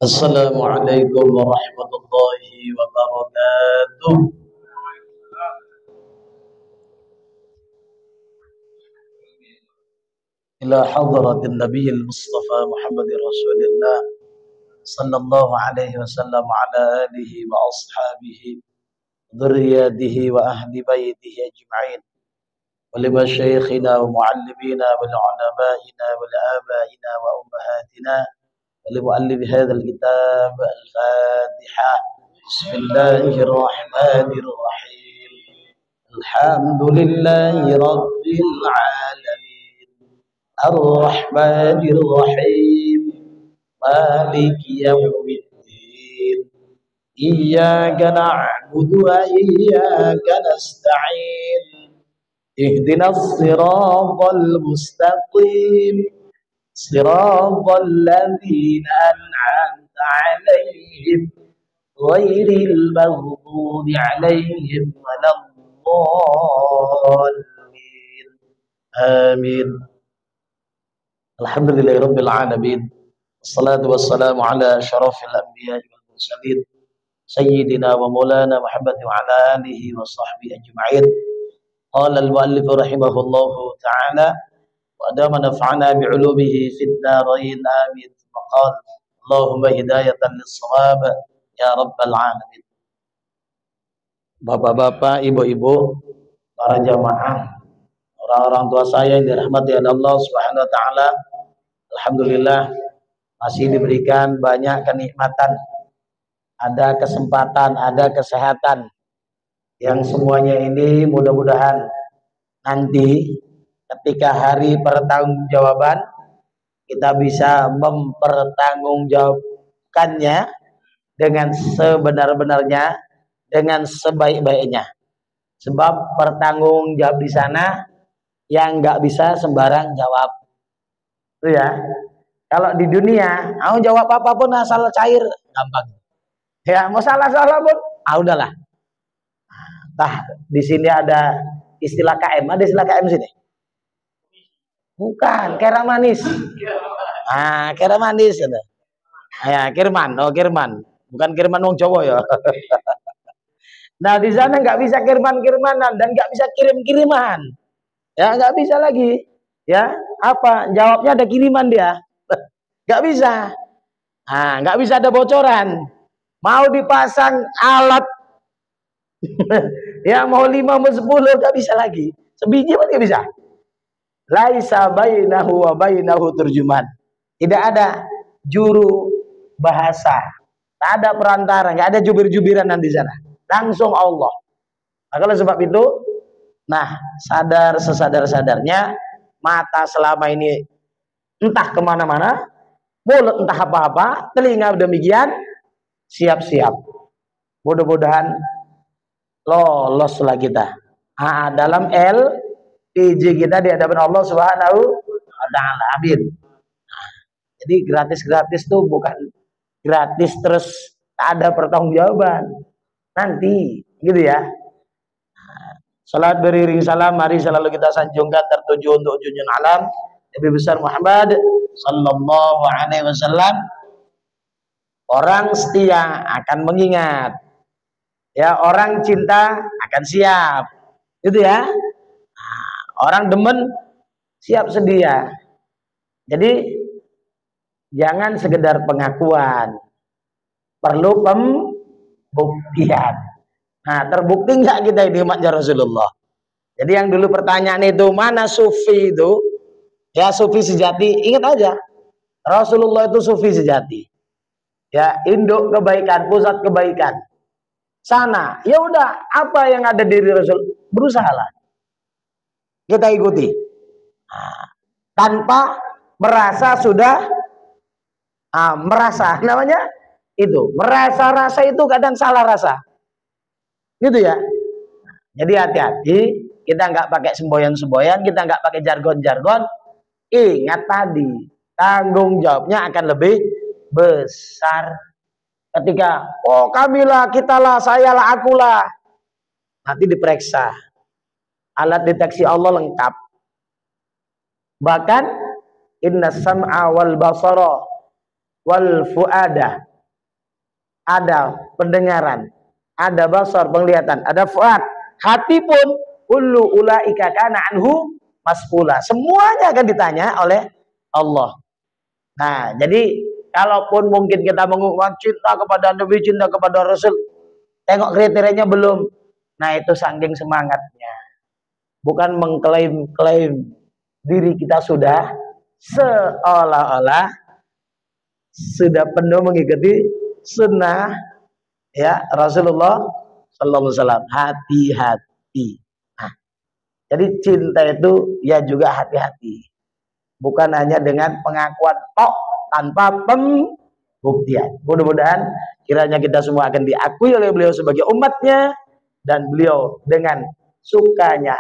Assalamualaikum warahmatullahi wabarakatuh. Ila hadratin nabiyil mustafa Muhammadir Rasulillah sallallahu alaihi wasallam ala alihi wa ashabihi dhurriyyatihi wa ahli baitihi ajma'in wa li masyayikhina wa muallimina wa li ulama'ina wa li abaina wa ummahatina wa li muallif hadzal kitab al-Fatihah. Bismillahirrahmanirrahim. Alhamdulillahi rabbil alamin. Ar-Rahmanir Rahim. Maliki yaumiddin. Iyyaka na'budu wa iyyaka nasta'in. Ihdinas siratal mustaqim. Siratal ladzina an'amta 'alaihim ghairil maghdubi 'alaihim waladdallin. Amin. Alhamdulillahirabbil alamin. Wassalatu wassalamu ala asyrafil anbiya'i wal mursalin sayyidina wa maulana Muhammad wa ala alihi wa sahbihi ajma'in. Qala al-muallif rahimahullahu ta'ala wa adama naf'ana bi'ulumihi fid dharain amin. Maqal Allahumma hidayatan lis-shawab ya rabbal alamin. Bapak-bapak, ibu-ibu, para jamaah, orang-orang tua saya yang dirahmati oleh Allah Subhanahu wa taala, alhamdulillah masih diberikan banyak kenikmatan, ada kesempatan, ada kesehatan, yang semuanya ini mudah-mudahan nanti ketika hari pertanggungjawaban kita bisa mempertanggungjawabkannya dengan sebenar-benarnya, dengan sebaik-baiknya. Sebab pertanggungjawab di sana yang nggak bisa sembarang jawab, itu ya. Kalau di dunia, mau jawab apapun asal cair, gampang. Ya, mau salah-salah pun, udahlah. Nah, di sini ada istilah KM, ada istilah KM sini. Bukan, kera manis. Kera manis ada. Ya, kirman, kirman. Bukan kirman wong Jawa ya. Nah, di sana nggak bisa kirman-kirmanan dan nggak bisa kirim-kiriman. Ya, nggak bisa lagi. Ya, apa? Jawabnya ada kiriman dia. Nggak bisa. Nggak bisa ada bocoran. Mau dipasang alat ya mau 5 mau 10 nggak bisa lagi. Sebiji pun nggak bisa. Laisa bainahu wa bainahu turjuman. Tidak ada juru bahasa. Tak ada perantara, nggak ada jubir-jubiran nanti di sana. Langsung Allah. Nah, kalau sebab itu, nah sadar sesadar-sadarnya, mata selama ini entah kemana-mana, mulut entah apa-apa, telinga demikian, siap-siap. Mudah-mudahan loloslah kita dalam LPG kita di hadapan Allah Subhanahu wa taala. Amin. Jadi gratis-gratis tuh bukan gratis terus ada pertanggungjawaban. Nanti gitu ya. Salat beriring salam, mari selalu kita sanjungkan tertuju untuk junjungan alam Nabi besar Muhammad sallallahu alaihi wasallam. Orang setia akan mengingat. Ya, orang cinta akan siap. Gitu ya. Orang demen siap sedia. Jadi jangan sekedar pengakuan. Perlu pembuktian. Nah, terbukti nggak kita ini umatnya Rasulullah? Jadi yang dulu pertanyaan itu, mana sufi itu? Ya, sufi sejati. Ingat aja, Rasulullah itu sufi sejati. Ya, induk kebaikan, pusat kebaikan. Sana, ya udah, apa yang ada diri Rasul, berusahalah kita ikuti. Tanpa merasa sudah merasa, namanya itu merasa rasa itu kadang salah rasa. Gitu ya. Jadi hati-hati, kita nggak pakai semboyan-semboyan, kita nggak pakai jargon-jargon. Ingat tadi, tanggung jawabnya akan lebih besar. Ketika, oh kamilah, kitalah, sayalah, akulah. Nanti diperiksa. Alat deteksi Allah lengkap. Bahkan, inna sam'a wal basara wal fu'ada ada pendengaran, ada basar, penglihatan, ada fuad, hati pun kullu ulaika kana anhu mas'ula. Semuanya akan ditanya oleh Allah. Nah, jadi kalaupun mungkin kita mengucapkan cinta kepada Nabi, cinta kepada Rasul, tengok kriterianya belum. Nah, itu saking semangatnya. Bukan mengklaim-klaim diri kita sudah seolah-olah sudah penuh mengikuti sunnah ya Rasulullah sallallahu alaihi wasallam. Hati-hati. Nah, jadi cinta itu ya juga hati-hati. Bukan hanya dengan pengakuan tok tanpa pembuktian. Mudah-mudahan kiranya kita semua akan diakui oleh beliau sebagai umatnya, dan beliau dengan sukanya,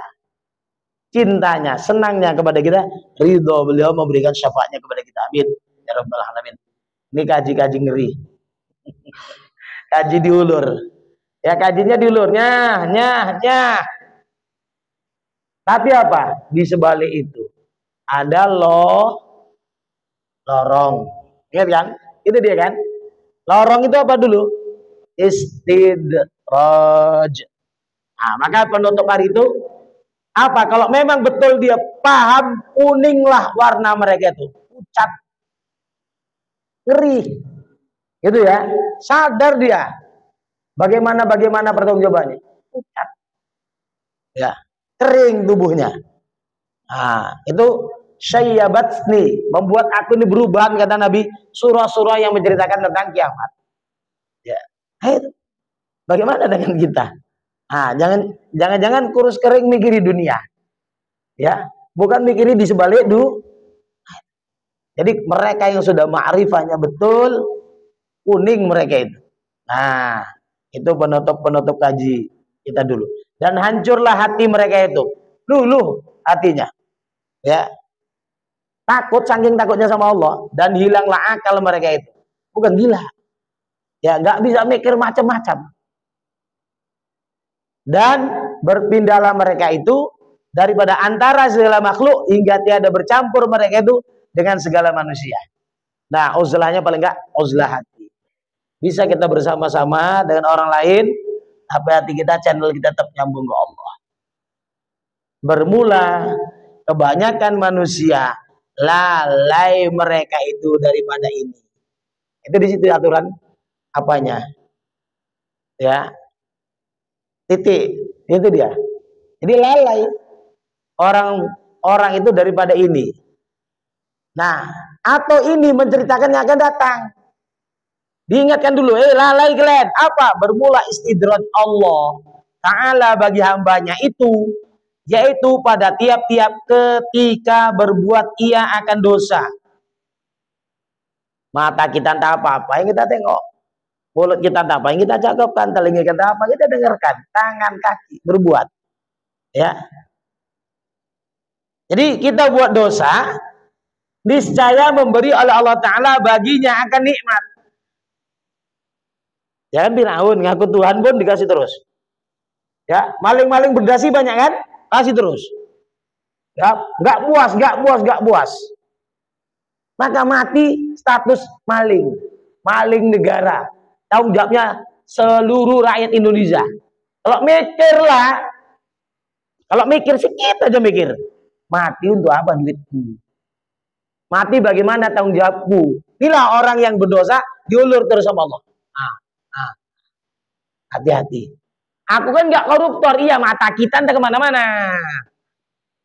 cintanya, senangnya kepada kita, ridho beliau memberikan syafaatnya kepada kita. Amin ya rabbal alamin. Ini kaji-kaji ngeri. Kaji diulur. Ya, kajinya diulur. Nyah. Tapi apa? Di sebalik itu ada lorong. Ingat kan? Itu dia kan? Lorong itu apa dulu? Istidraj. Nah, maka penutup hari itu apa? Kalau memang betul dia paham, kuninglah warna mereka itu. Pucat. Ngeri. Gitu ya. Sadar dia. Bagaimana pertanggungjawabannya? Pucat. Ya. Kering tubuhnya. Nah, itu syayyabatni, membuat aku ini berubah, kata Nabi, surah-surah yang menceritakan tentang kiamat. Ya. Hai, bagaimana dengan kita? Nah, jangan kurus kering mikiri dunia. Ya, bukan mikiri di sebalik Jadi mereka yang sudah ma'rifahnya betul, kuning mereka itu. Nah, itu penutup kaji kita dulu. Dan hancurlah hati mereka itu. Luluh hatinya. Ya. Takut, saking takutnya sama Allah, dan hilanglah akal mereka itu. Bukan gila. Ya, nggak bisa mikir macam-macam. Dan berpindahlah mereka itu daripada antara segala makhluk hingga tiada bercampur mereka itu dengan segala manusia. Nah, uzlahnya paling enggak uzlah hati. Bisa kita bersama-sama dengan orang lain, tapi hati kita, channel kita tetap nyambung ke Allah. Bermula kebanyakan manusia lalai mereka itu daripada ini. Itu di situ aturan apanya? Ya. Titik. Itu dia. Jadi lalai orang itu daripada ini. Nah, atau ini menceritakan yang akan datang. Diingatkan dulu, lalai kalian. Apa? Bermula istidraj Allah Ta'ala bagi hambanya itu, yaitu pada tiap-tiap ketika berbuat ia akan dosa. Mata kita entah apa-apa yang kita tengok, mulut kita entah apa yang kita cakapkan, telinga kita entah apa kita dengarkan, tangan kaki berbuat. Ya. Jadi kita buat dosa, niscaya memberi oleh Allah Ta'ala baginya akan nikmat. Ya kan, Firaun ngaku Tuhan pun dikasih terus. Ya, maling-maling berdasi banyak kan? Kasih terus. Ya, nggak puas. Maka mati status maling negara. Tanggung jawabnya seluruh rakyat Indonesia. Kalau mikir sedikit aja mikir. Mati untuk apa duitku? Mati bagaimana tanggung jawabku? Inilah orang yang berdosa diulur terus sama Allah. Hati-hati. Aku kan nggak koruptor, iya, mata kita entah kemana-mana,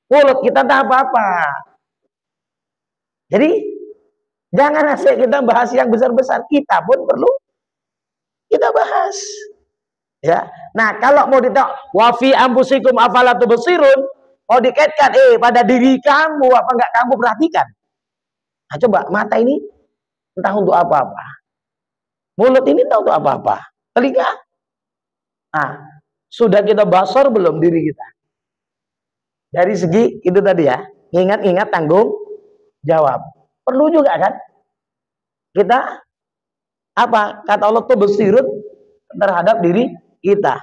mulut kita entah apa-apa. Jadi jangan asik kita bahas yang besar-besar, kita pun perlu kita bahas. Ya. Nah, kalau mau ditanya wa fi anfusikum afala tubsirun, mau dikaitkan pada diri kamu, apa enggak kamu perhatikan? Nah, coba mata ini entah untuk apa-apa. Mulut ini entah untuk apa-apa. Telinga. Nah, sudah kita basar belum diri kita? Dari segi itu tadi ya, ingat-ingat tanggung jawab. Perlu juga kan? Kita apa? Kata Allah tuh bersirut terhadap diri kita.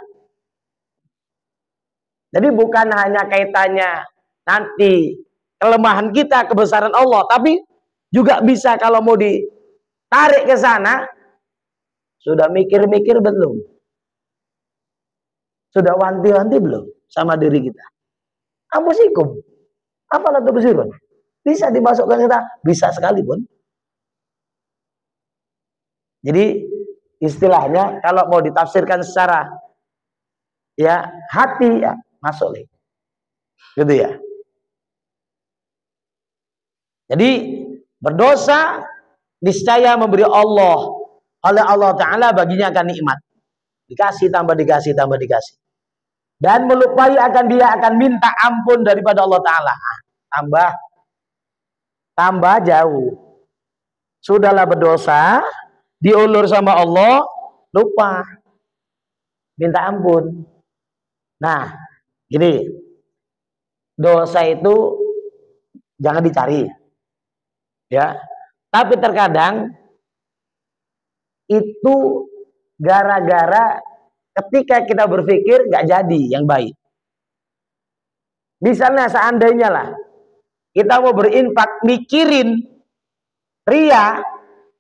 Jadi bukan hanya kaitannya nanti kelemahan kita, kebesaran Allah, tapi juga bisa kalau mau ditarik ke sana, Sudah mikir-mikir belum? Sudah wanti-wanti belum sama diri kita? Ampusikum. Apalah tubsirun? Bisa dimasukkan kita? Bisa sekalipun. Jadi istilahnya kalau mau ditafsirkan secara ya hati ya masuk lagi. Gitu ya. Jadi berdosa niscaya memberi oleh Allah Ta'ala baginya akan nikmat. Dikasih tambah dikasih tambah dikasih. Dan melupai dia akan minta ampun daripada Allah Ta'ala. Tambah jauh. Sudahlah berdosa, diulur sama Allah, lupa minta ampun. Nah, gini, dosa itu jangan dicari, ya. Tapi terkadang itu gara-gara ketika kita berpikir nggak jadi yang baik. Misalnya seandainya lah kita mau berinfak, mikirin ria,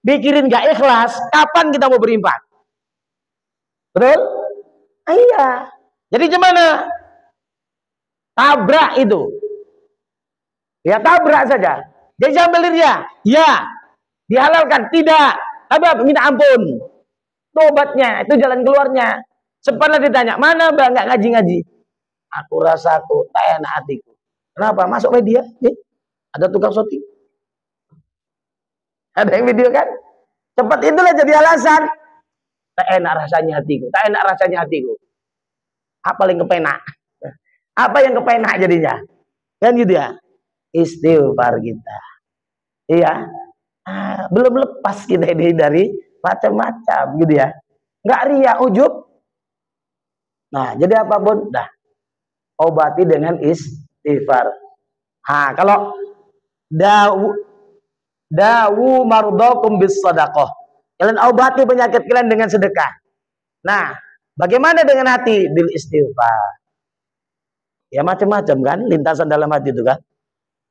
mikirin nggak ikhlas, kapan kita mau berinfak? Betul? Iya. Jadi gimana? Tabrak itu. Ya tabrak saja. Jadi ambil ria. Ya. Dihalalkan. Tidak. Apa? Minta ampun. Tobatnya. Itu jalan keluarnya. Sempatlah ditanya. Mana bang? Nggak ngaji-ngaji. Aku rasa aku tak enak hatiku. Kenapa? Masuk media. Ada tukang syuting. Ada yang video kan? Cepat itulah jadi alasan. Tak enak rasanya hatiku. Tak enak rasanya hatiku. Apa yang kepenak? Apa yang kepenak jadinya? Kan gitu ya. Istighfar kita. Iya. Belum lepas kita ini dari macam-macam gitu ya. Nggak ria ujub. Nah, jadi apapun dah obati dengan istighfar. Kalau dawu mardakum bis sadaqah. Kalian obati penyakit kalian dengan sedekah. Nah, bagaimana dengan hati? Bil istighfar. Ya macam-macam kan lintasan dalam hati itu kan.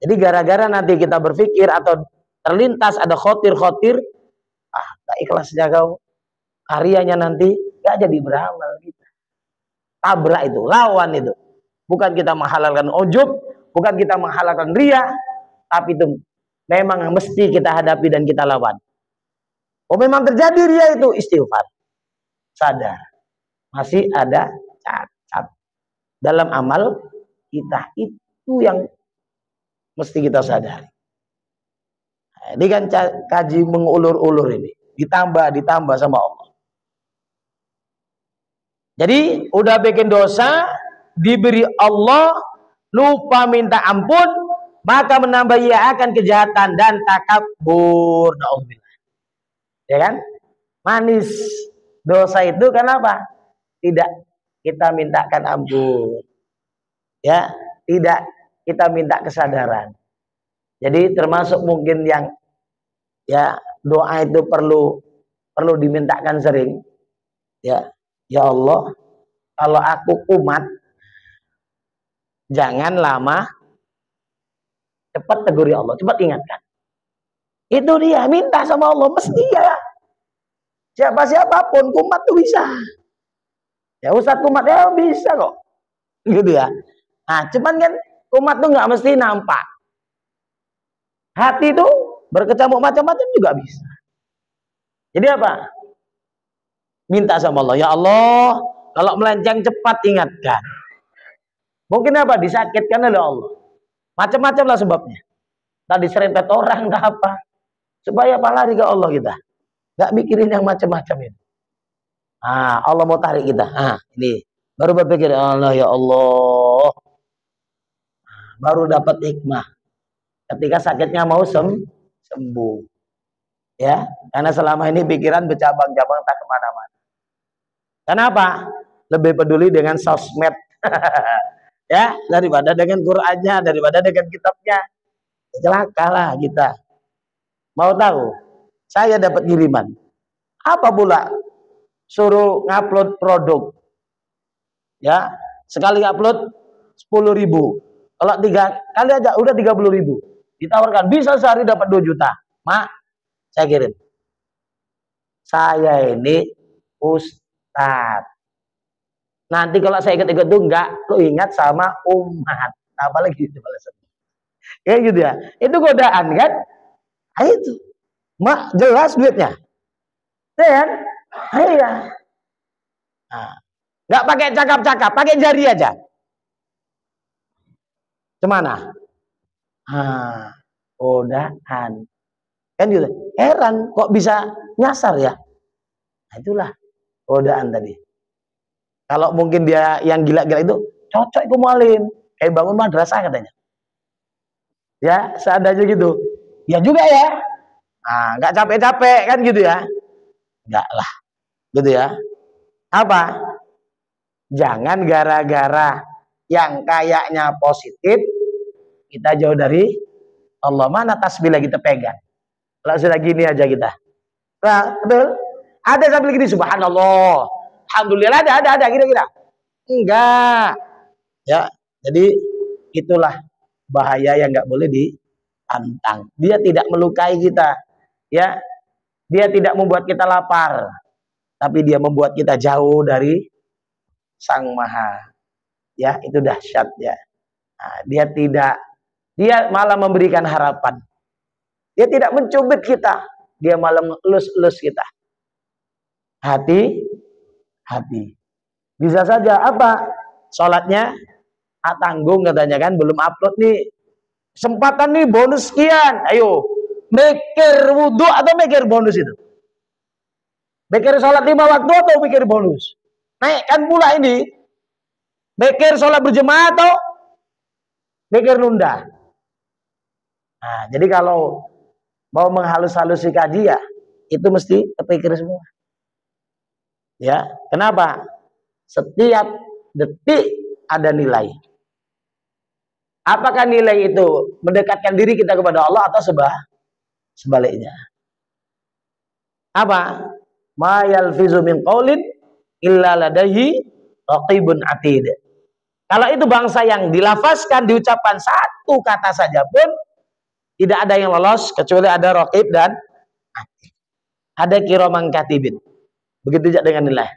Jadi gara-gara nanti kita berpikir atau terlintas ada khotir-khotir, tak ikhlasnya kau, karyanya nanti gak jadi beramal kita. Tabrak itu, lawan itu. Bukan kita menghalalkan ujub, bukan kita menghalalkan ria, tapi itu memang mesti kita hadapi dan kita lawan. Oh memang terjadi ria itu, istighfar. Sadar. Masih ada cacat dalam amal kita, itu yang mesti kita sadari. Ini kan kaji mengulur-ulur ini, ditambah sama Allah. Jadi udah bikin dosa, diberi Allah, lupa minta ampun, maka menambah ia akan kejahatan dan takabur. Na'udzubillah. Ya kan? Manis dosa itu kenapa? Tidak kita mintakan ampun. Ya, tidak kita minta kesadaran. Jadi termasuk mungkin yang ya doa itu perlu dimintakan sering. Ya, ya Allah, kalau aku kumat jangan lama, cepat tegur ya Allah, cepat ingatkan. Itu dia minta sama Allah mesti ya. Siapapun kumat tuh bisa. Ya Ustadz kumat ya bisa kok. Gitu ya. Nah, cuman kan kumat tuh nggak mesti nampak. Hati itu berkecamuk macam-macam juga bisa. Jadi apa? Minta sama Allah, ya Allah, kalau melenceng cepat ingatkan. Mungkin apa? Disakitkan oleh Allah. Macam-macam lah sebabnya. Tadi serempet orang, tak apa. Supaya apa lari ke Allah kita. Gak mikirin yang macam-macam itu. Allah mau tarik kita. Ini baru berpikir Allah ya Allah. Baru dapat hikmah. Ketika sakitnya mau sembuh. Ya, karena selama ini pikiran bercabang-cabang tak kemana-mana. Kenapa? Lebih peduli dengan sosmed. Ya, daripada dengan Qur'annya, daripada dengan kitabnya. Celakalah kita. Mau tahu? Saya dapat kiriman. Apa pula? Suruh ngupload produk. Ya, sekali upload 10.000. Kalau 3 kali aja udah 30.000. Ditawarkan bisa sehari dapat 2 juta. Mak, saya kirim. Saya ini Ustadz. Nanti kalau saya ikut-ikut tuh enggak, lo ingat sama umat. Apalagi itu balasannya. Ya gitu ya. Itu godaan kan? Nah, itu. Mak jelas duitnya. Ya kan? Iya. Nah, nggak pakai cakap-cakap, pakai jari aja. Kemana? Godaan. Kan gitu. Heran kok bisa nyasar ya? Nah, itulah godaan tadi. Kalau mungkin dia yang gila-gila itu cocok itu mualim, kayak bangun madrasah katanya. Ya, seadanya gitu. Ya juga ya. Nah, nggak capek-capek kan gitu ya. Enggak lah. Gitu ya. Apa? Jangan gara-gara yang kayaknya positif kita jauh dari Allah. Mana tasbih lagi kita pegang? Kalau sudah gini aja kita. Nah, betul? Ada sambil gini subhanallah. Alhamdulillah ada kira-kira. Enggak. Ya, jadi itulah bahaya yang nggak boleh ditantang. Dia tidak melukai kita. Ya. Dia tidak membuat kita lapar. Tapi dia membuat kita jauh dari Sang Maha. Ya, itu dahsyat ya. Nah, dia malah memberikan harapan. Dia tidak mencubit kita, dia malah ngelus-elus kita. Hati. Bisa saja apa? Sholatnya tanggung katanya kan, belum upload nih. Kesempatan nih bonus sekian. Ayo, mikir wudhu atau mikir bonus itu? Mikir sholat 5 waktu atau mikir bonus? Naikkan pula ini. Mikir sholat berjemaah atau mikir nunda? Nah, jadi kalau mau menghalus-halusi kaji ya, itu mesti kepikir semua. Ya, kenapa? Setiap detik ada nilai. Apakah nilai itu mendekatkan diri kita kepada Allah atau sebaliknya? Apa? Ma yalfizu min qaulin illa ladaihi raqibun atid. Kalau itu bangsa yang dilafazkan, diucapkan satu kata saja pun tidak ada yang lolos kecuali ada raqib dan atid. Ada kiraman katibin. Begitu juga dengan nilai.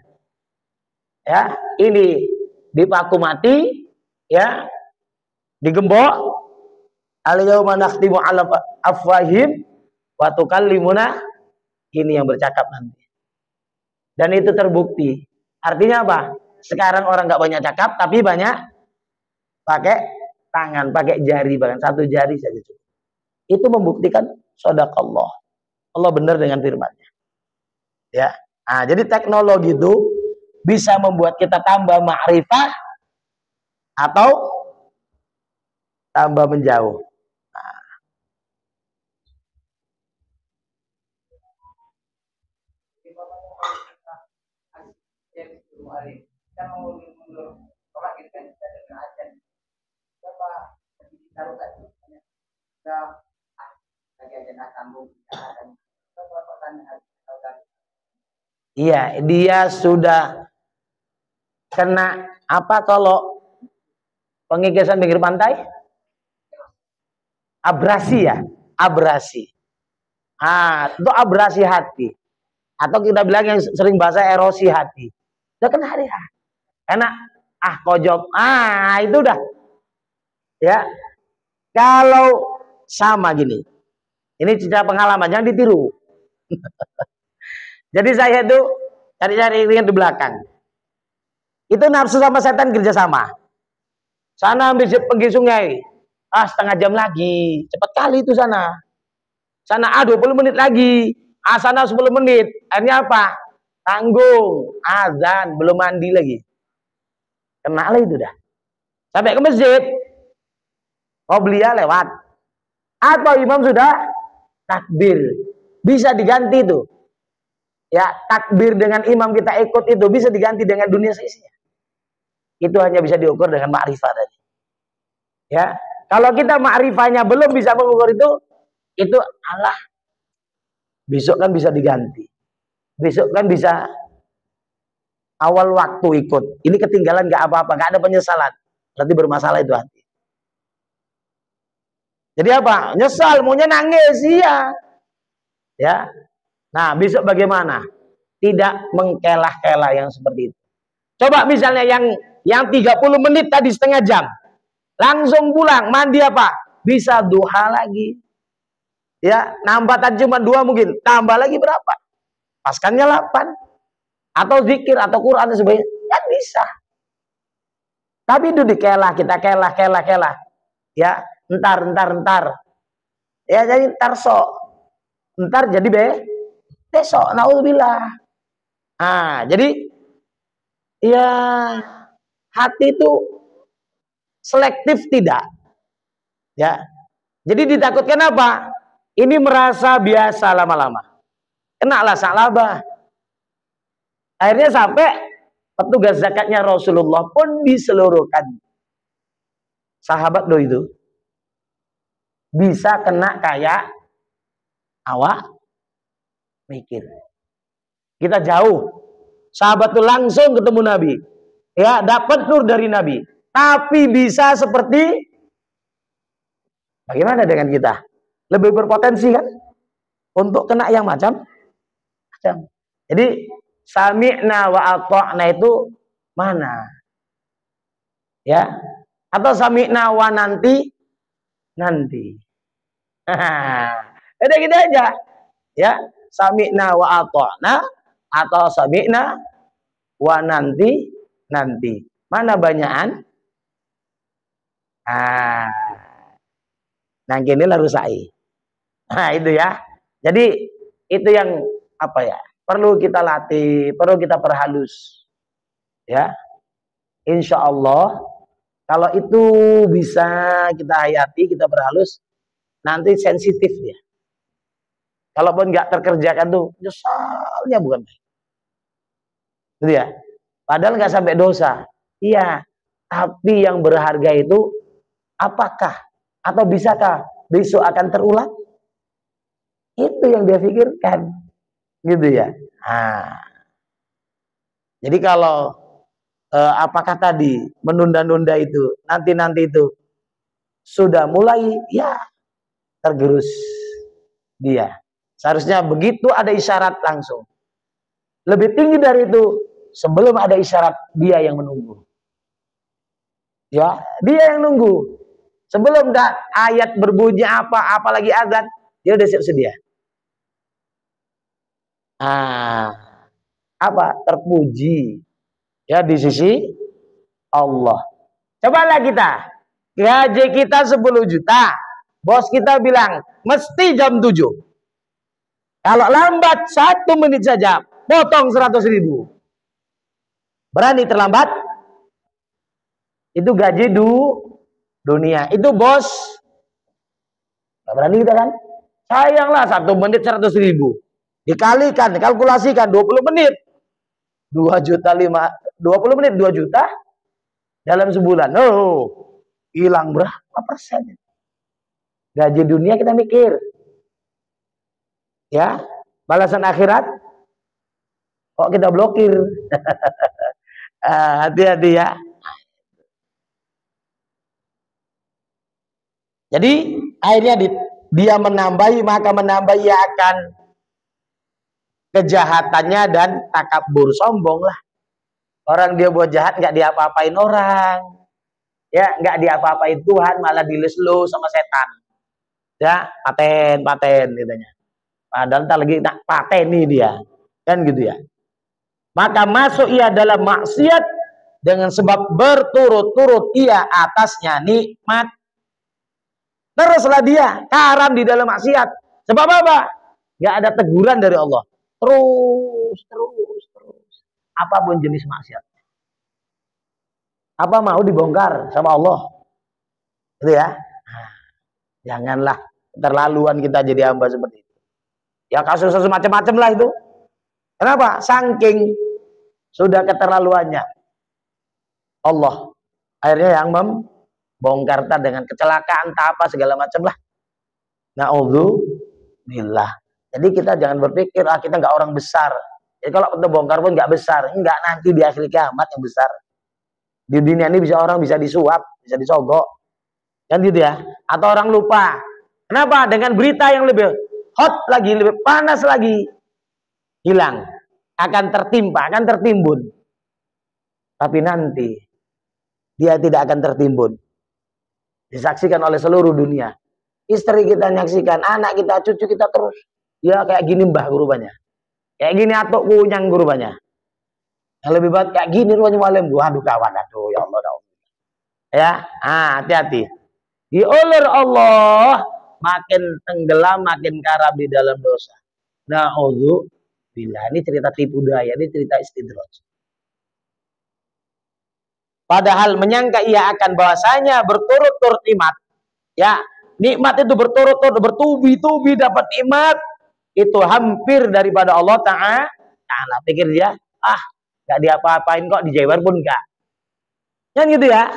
Ya, ini dipaku mati, ya, digembok. Al-yauma nakhtimu 'ala afwahim wa tukallimuna, ini yang bercakap nanti. Dan itu terbukti. Artinya apa? Sekarang orang nggak banyak cakap, tapi banyak pakai tangan, pakai jari, bahkan satu jari saja cukup. Itu membuktikan shadaqallah. Allah benar dengan firman-Nya. Ya. Nah, jadi teknologi itu bisa membuat kita tambah ma'rifah atau tambah menjauh. Iya, dia sudah kena apa kalau pengikisan pinggir pantai? Abrasi ya, abrasi. Itu abrasi hati. Atau kita bilang yang sering bahasa erosi hati. Udah kena hari karena kojok. Itu udah. Ya. Kalau sama gini. Ini cerita pengalaman, jangan ditiru. Jadi saya itu cari-cari di belakang. Itu nafsu sama setan kerjasama. Sana pergi sungai. Setengah jam lagi. Cepat kali itu sana. Sana 20 menit lagi. Sana 10 menit. Akhirnya apa? Tanggung. Azan. Belum mandi lagi. Kena lah itu dah. Sampai ke masjid. Qobliyah lewat. Atau imam sudah takbir. Bisa diganti tuh. Ya, takbir dengan imam kita ikut itu bisa diganti dengan dunia seisinya. Itu hanya bisa diukur dengan ma'rifah tadi. Ya, kalau kita ma'rifahnya belum bisa mengukur itu Allah. Besok kan bisa diganti. Besok kan bisa awal waktu ikut. Ini ketinggalan gak apa-apa, gak ada penyesalan. Berarti bermasalah itu hati. Jadi apa? Nyesal, maunya nangis, iya. Ya. Nah, besok bagaimana? tidak mengkelah-kelah yang seperti itu. Coba misalnya yang 30 menit tadi setengah jam, langsung pulang, mandi apa? Bisa duha lagi. Ya, nambah tadi cuma 2 mungkin, tambah lagi berapa? Paskannya 8. Atau zikir atau Quran dan sebagainya. Kan bisa. Tapi itu dikelah, kita kelah. Ya, entar. Ya, jadi entar sok. Entar jadi besok. Naudzubillah. Jadi ya hati itu selektif tidak. Ya. Jadi ditakutkan apa? Ini merasa biasa lama-lama. Kenalah salabah. Akhirnya sampai petugas zakatnya Rasulullah pun diseluruhkan. Sahabat do itu bisa kena kayak awak mikir. Kita jauh. Sahabat itu langsung ketemu Nabi. Ya, dapat nur dari Nabi. Tapi bisa seperti bagaimana dengan kita? Lebih berpotensi kan? Untuk kena yang macam. Jadi sami'na wa ata'na itu mana? Ya. Atau sami'na wa nanti. Ada gitu aja. Ya, sami'na wa ata'na atau sami'na wa nanti. Mana banyakan? Nah, gini lah rusai. Nah, itu ya. Jadi itu yang apa ya? Perlu kita latih, perlu kita perhalus. Ya. Insya Allah kalau itu bisa kita hayati, kita perhalus, nanti sensitif dia. Kalaupun nggak terkerjakan tuh, nyesalnya bukan baik. Gitu ya. Padahal nggak sampai dosa. Iya. Tapi yang berharga itu apakah atau bisakah besok akan terulang? Itu yang dia pikirkan. Gitu ya. Jadi kalau apakah tadi menunda-nunda itu nanti itu sudah mulai ya tergerus dia. Seharusnya begitu ada isyarat langsung. Lebih tinggi dari itu sebelum ada isyarat dia yang menunggu. Ya, dia yang nunggu. Sebelum ayat berbunyi apalagi azan, dia udah siap sedia. Terpuji ya di sisi Allah. Cobalah kita gaji kita 10 juta, bos kita bilang mesti jam 7. Kalau lambat 1 menit saja potong 100.000. Berani terlambat? Itu gaji dunia. Itu bos gak berani kita kan? Sayanglah 1 menit 100.000. Dikalikan, kalkulasikan 20 menit 2 juta 20 menit 2 juta dalam sebulan. Hilang berapa persen? Gaji dunia kita mikir. Ya, balasan akhirat kok kita blokir. Hati-hati ya. Jadi akhirnya dia menambahi, maka menambahi akan kejahatannya dan takabur, sombong lah. Orang dia buat jahat nggak diapa-apain orang, ya nggak diapa-apain Tuhan, malah dileslu sama setan. Ya paten katanya. Padahal tak lagi tak pateni dia, kan gitu ya. Maka masuk ia dalam maksiat dengan sebab berturut-turut ia atasnya nikmat. Teruslah dia karam di dalam maksiat. Sebab apa? Nggak ada teguran dari Allah. Terus. Apapun jenis maksiat. Apa mau dibongkar sama Allah? Gitu ya. Janganlah terlaluan kita jadi hamba seperti itu. Ya kasus macam-macam lah itu. Kenapa? Saking sudah keterlaluannya Allah. Akhirnya yang membongkar dengan kecelakaan apa segala macam lah. Na'udzubillah. Jadi kita jangan berpikir kita nggak orang besar. Jadi kalau kita bongkar pun nggak besar, nggak, nanti di akhir kiamat yang besar. Di dunia ini orang bisa disuap, bisa disogok, kan gitu ya. Atau orang lupa. Kenapa? Dengan berita yang lebih hot lagi, lebih panas lagi, hilang. akan tertimpa, akan tertimbun. Tapi nanti dia tidak akan tertimbun. Disaksikan oleh seluruh dunia. Istri kita nyaksikan, anak kita, cucu kita terus. Ya kayak gini mbah rupanya. Kayak gini atuk kunyang rupanya. Yang lebih baik kayak gini rupanya malam. Waduh kawan, aduh ya Allah. Ya, hati-hati. Diulur Allah, makin tenggelam, makin karam di dalam dosa. Na'udzubillah. Ini cerita tipu daya, ini cerita istidraj. Padahal menyangka ia akan bahwasanya berturut-turut nikmat. Ya, nikmat itu berturut-turut, bertubi-tubi dapat nikmat. Itu hampir daripada Allah Ta'ala. Pikir dia, gak diapa-apain kok, dijewer pun gak. Kan gitu ya.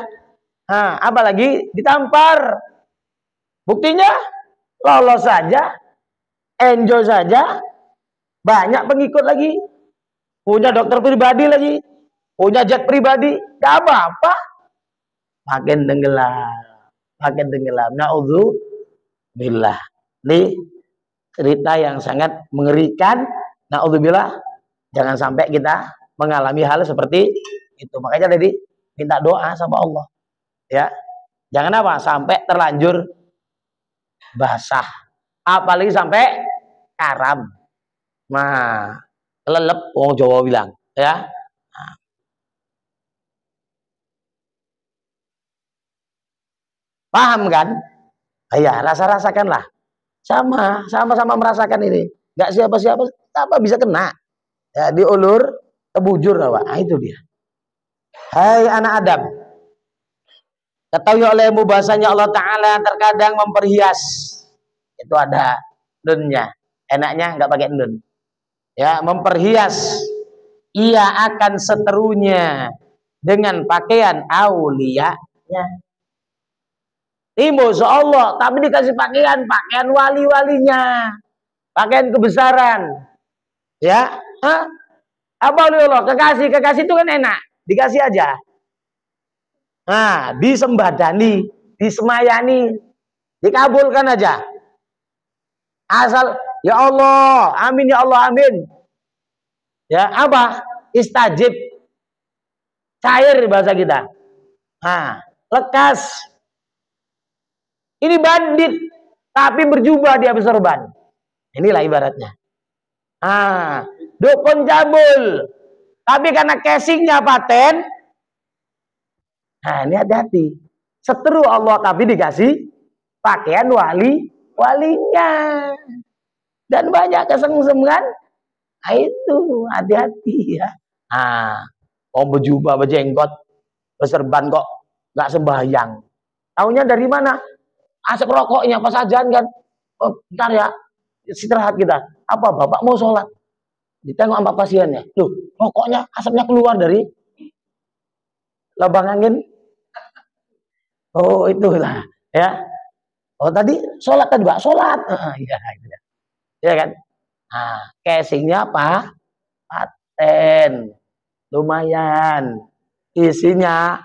Apalagi ditampar. Buktinya lolos saja, enjoy saja, banyak pengikut lagi, punya dokter pribadi lagi, punya jet pribadi, gak apa-apa. Makin tenggelam. Na'udzubillah. Ini cerita yang sangat mengerikan. Na'udzubillah. Jangan sampai kita mengalami hal seperti itu. Makanya tadi minta doa sama Allah. Ya, jangan apa sampai terlanjur basah, apalagi sampai karam. Nah, kelelep wong Jawa bilang, ya. Paham kan? Ya, rasakanlah. Sama-sama merasakan ini. Gak siapa-siapa apa bisa kena. Ya, diulur, kebujur apa? Itu dia. Hai anak Adam, ketahui olehmu bahasanya Allah Ta'ala terkadang memperhias. Itu ada nunnya. Enaknya nggak pakai nun. Ya, memperhias. Ia akan seterunya dengan pakaian auliyanya. Masya Allah, tapi dikasih pakaian wali-walinya, pakaian kebesaran. Ya, apa Allah? Kekasih itu kan enak, dikasih aja. Nah, disembadani, disemayani, dikabulkan aja. Asal ya Allah, amin ya Allah, amin. Ya, apa? Istajib. Cair bahasa kita. Lekas. Ini bandit, tapi berjubah dia bersorban. Inilah ibaratnya. Dukun cabul, tapi karena casingnya paten. Ini hati-hati. Seteru Allah, tapi dikasih pakaian walinya. Dan banyak kesengsem kan? Itu hati-hati ya. Berjubah, berjenggot, berserban kok nggak sembahyang. Taunya dari mana? Asap rokoknya pas ajan kan. Bentar ya, istirahat kita. Apa bapak mau sholat? Ditengok sama pasiennya. Loh, rokoknya asapnya keluar dari lubang angin. Oh, itulah ya. Oh, tadi sholat kan, Pak? Sholat. Ya kan? Casingnya apa? Paten. Lumayan. Isinya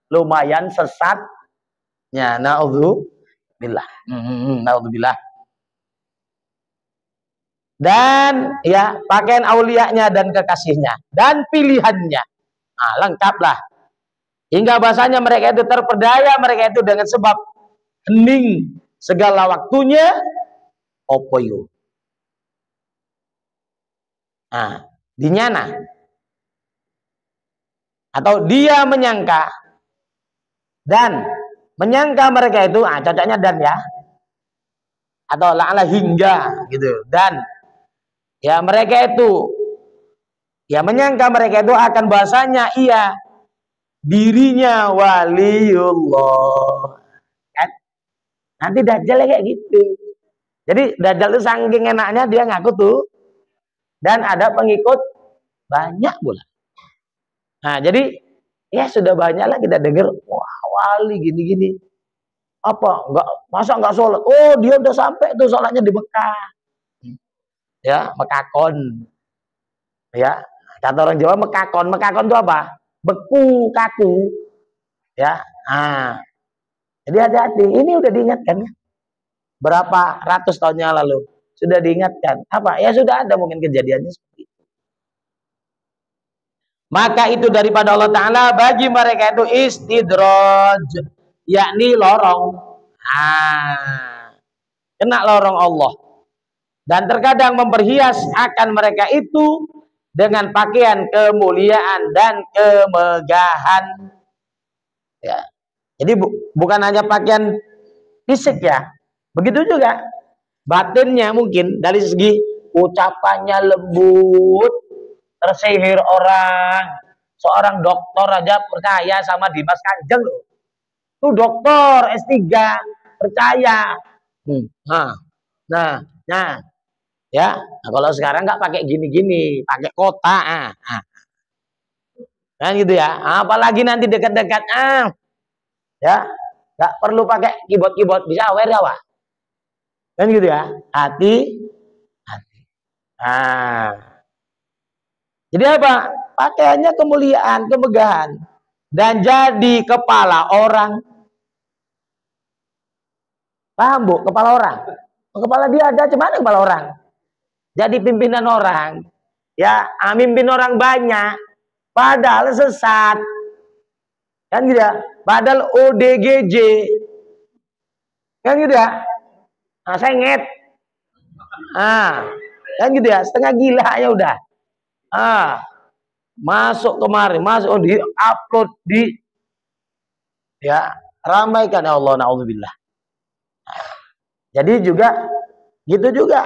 lumayan sesat. Ya, na'udzubillah. Na'udzubillah. Dan ya, pakaian aulianya dan kekasihnya dan pilihannya. Lengkaplah. Hingga bahasanya mereka itu terperdaya, mereka itu dengan sebab hening segala waktunya opoyo. Dinyana. Atau dia menyangka dan menyangka mereka itu, cocoknya dan ya, atau la'ala hingga gitu. Dan ya mereka itu ya menyangka mereka itu akan bahasanya iya dirinya waliullah kan? Nanti Dajjal kayak gitu. Jadi Dajjal itu saking enaknya dia ngaku tuh, dan ada pengikut banyak pula. Jadi ya sudah banyak lah kita dengar, wah wali gini-gini. Apa? Masa nggak sholat? Oh, dia udah sampai tuh sholatnya di Mekah. Ya, Mekakon. Ya, kata orang Jawa Mekakon. Mekakon itu apa? Beku, kaku. Ya. Jadi hati-hati. Ini udah diingatkan ya. Berapa ratus tahun yang lalu sudah diingatkan. Apa? Ya sudah ada mungkin kejadiannya seperti itu. Maka itu daripada Allah Ta'ala, bagi mereka itu istidraj, yakni lorong. Kena lorong Allah. Dan terkadang memperhias akan mereka itu dengan pakaian kemuliaan dan kemegahan. Ya. Jadi bukan hanya pakaian fisik ya, begitu juga batinnya, mungkin dari segi ucapannya lembut, tersihir orang. Seorang dokter aja percaya sama Dimas Kanjeng loh. Itu dokter S3 percaya. Nah, ya. Nah, kalau sekarang nggak pakai gini-gini, pakai kota, kan gitu ya. Apalagi nanti dekat-dekat, ya, nggak perlu pakai keyboard, bisa aware ya, Pak. Kan gitu ya. Hati. Jadi apa? Pakaiannya kemuliaan, kemegahan, dan jadi kepala orang. Paham, Bu? Kepala orang. Kepala dia ada, cuman kepala orang. Jadi pimpinan orang. Ya, mimpin orang banyak. Padahal sesat. Kan gitu ya. Padahal ODGJ. Kan gitu ya. Nah, sengit. Kan gitu ya. Setengah gila ya udah. Masuk kemarin, masuk di upload di, ya, ramaikan ya Allah, naudzubillah. Jadi juga gitu juga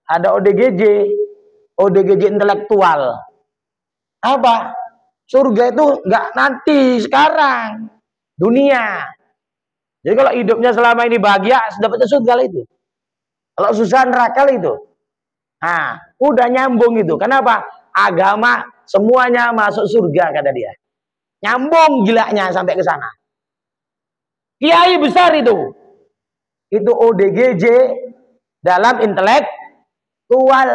ada ODGJ intelektual. Apa? Surga itu nggak nanti, sekarang, dunia. Jadi kalau hidupnya selama ini bahagia, dapatnya surga itu. Kalau susah neraka itu. Nah, udah nyambung itu. Kenapa? Agama semuanya masuk surga kata dia. Nyambung gilanya sampai ke sana. Kiai besar itu. Itu ODGJ dalam intelektual.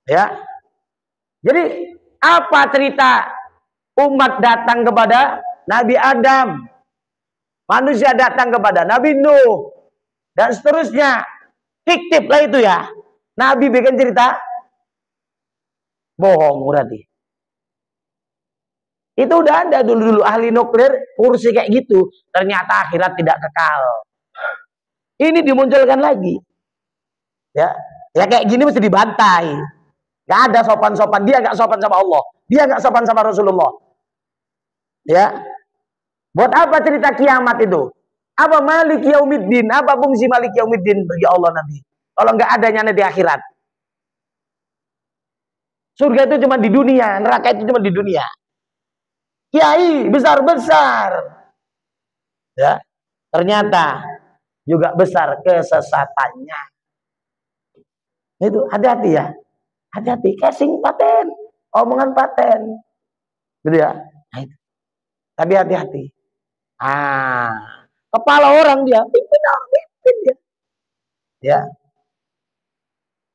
Ya. Jadi apa cerita umat datang kepada Nabi Adam? Manusia datang kepada Nabi Nuh dan seterusnya. Fiktif lah itu ya. Nabi bikin cerita bohong berarti. Itu udah ada dulu ahli nuklir kursi kayak gitu. Ternyata akhirat tidak kekal. Ini dimunculkan lagi. Ya kayak gini mesti dibantai. Gak ada sopan-sopan. Dia gak sopan sama Allah. Dia gak sopan sama Rasulullah. Ya. Buat apa cerita kiamat itu? Apa Malik Yaumiddin? Apa fungsi Malik Yaumiddin bagi Allah nanti? Kalau nggak adanya nanti akhirat. Surga itu cuma di dunia, neraka itu cuma di dunia. Kiai besar-besar. Ya, ternyata juga besar kesesatannya. Itu hati-hati ya. Hati-hati, casing paten, omongan paten. Gitu ya. Nah, itu. Tapi hati-hati. Kepala orang dia, pimpin dia. Ya.